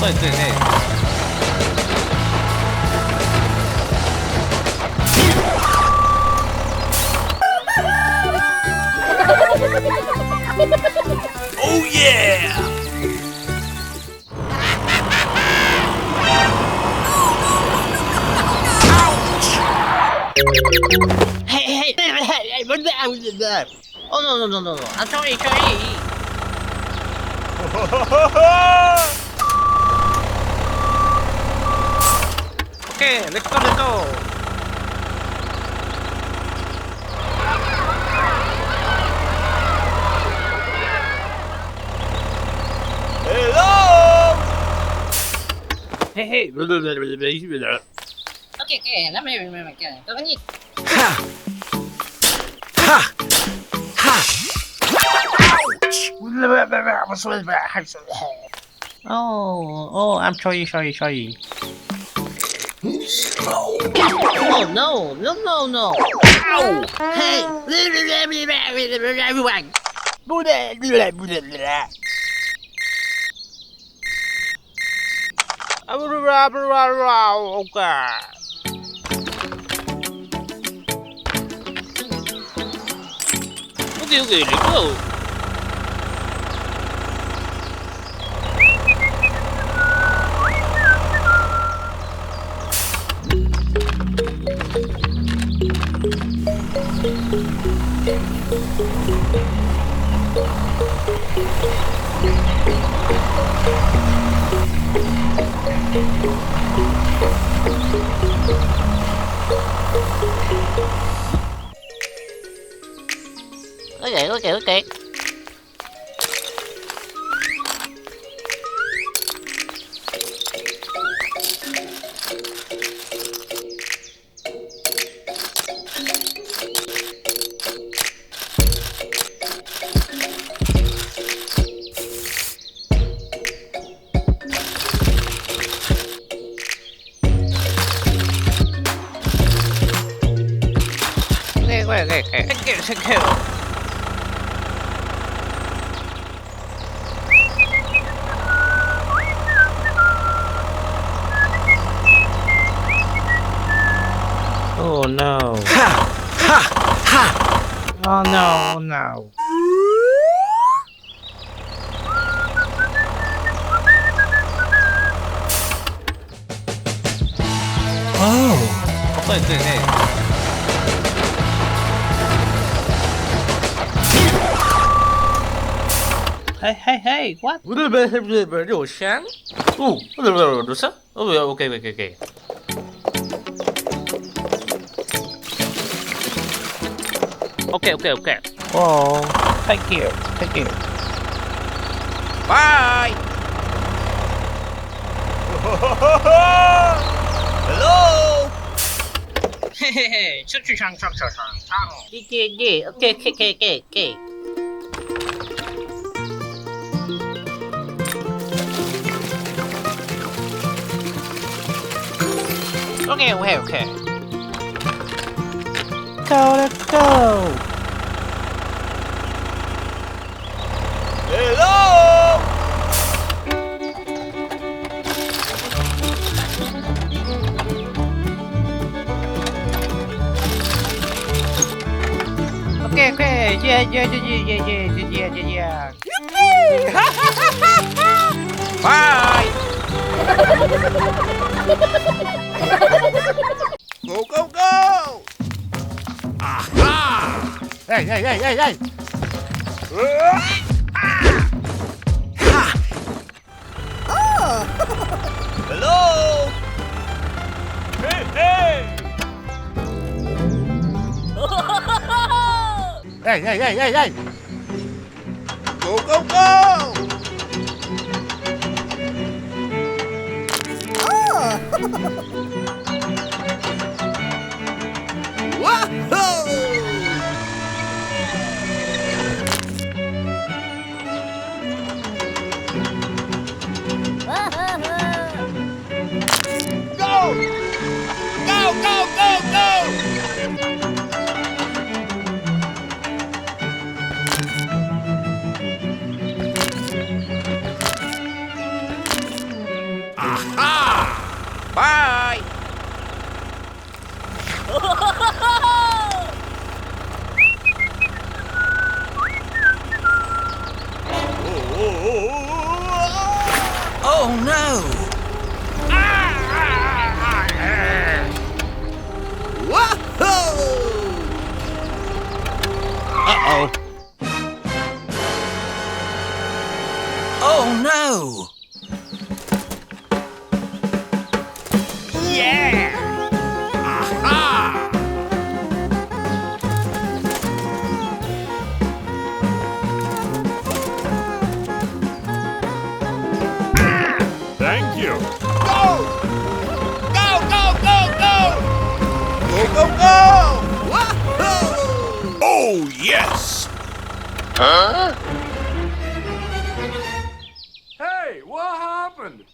对对对。Oh yeah! Hey, what the? Oh no! I'm sorry. Okay, let's go. Hello! Hey. Okay, let me remember again. Go ahead. Ha! Ha! Ha! Oh, I'm sorry. Oh no! Ow! Hey! Okay, let's go. Okay. Okay. Thank you. Oh no. Ha! Ha! Oh no. Oh! Okay. Hey, what?有山？哦，不是，哦，OK。Okay. Oh, thank you. Bye! Hello! 嘿嘿嘿，出去唱。Yeah. Okay. Okay. Let's go. Hello! Okay. Yeah. Bye! Go! Aha! Hey. Ha! Hello! Hey! Hey. Go! Whoa! Go! Uh-oh. Oh, no! Yeah! Aha! Thank you. Go! Go, go, go, go! Go, go, go! Wahoo! Oh, yes. Huh? Hey, what happened?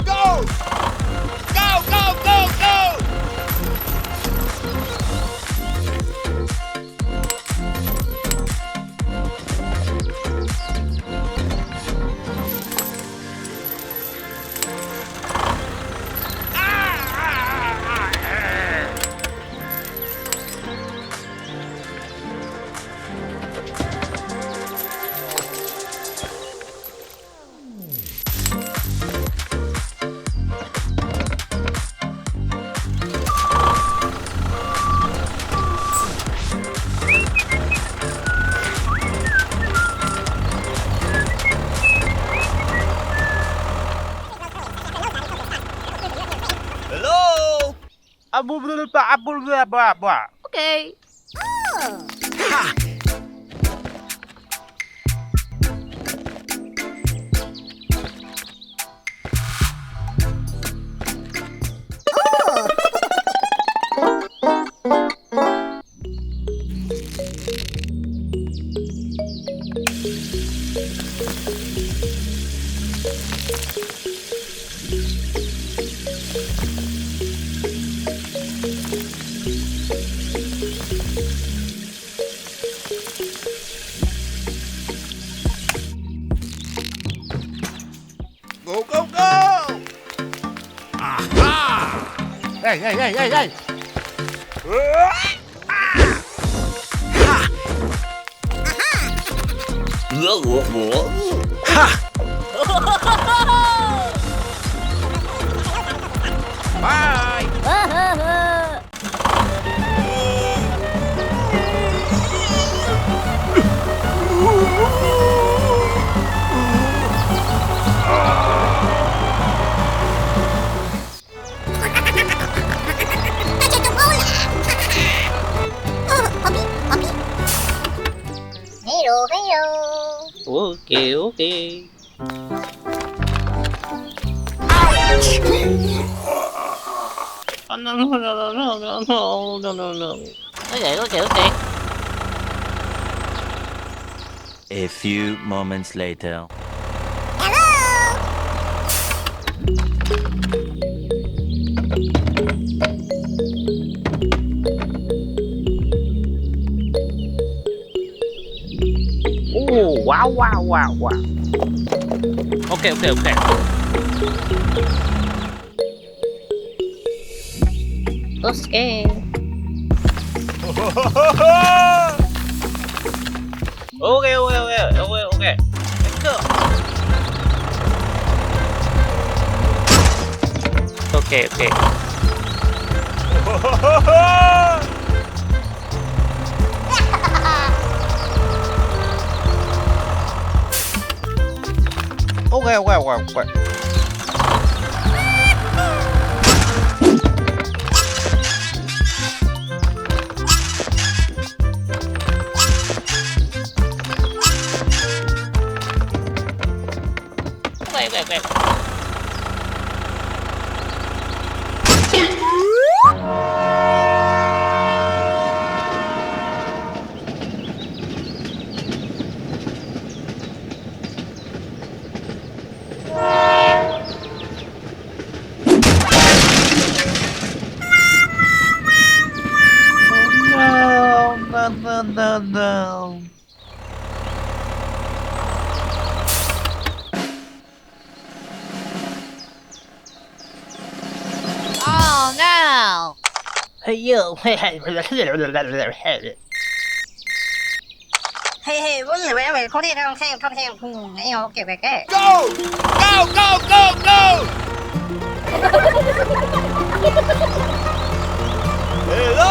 Go! Go, go, go, go! Hello? Okay. Ha! Go, go, go! Aha! Hey, hey, hey, hey, hey. Bye! Hello, hello. Okay, okay. Oh, no, no, no, no, no, no, no, no, no. Okay, okay, okay. A few moments later. Oh, wow, wow, wow, wow. Okay, okay, okay. Okay. Okay, okay, okay, okay, okay. Let's go. Okay, okay. Okay, okay, okay, okay. Wait, wait, wait. No, no, no, no, no. Oh no! Hey, yo. 헤이 오늘 왜 코리랑 생 탑생 에요 오케이 오케이. Go! Go, go, go, go! Hello!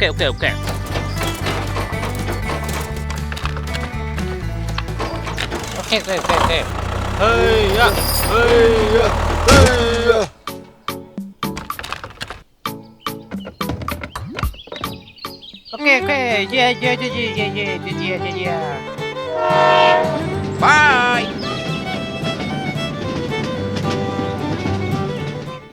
오케이. 오케이. 오케이. 헤이야! 오케이. 예.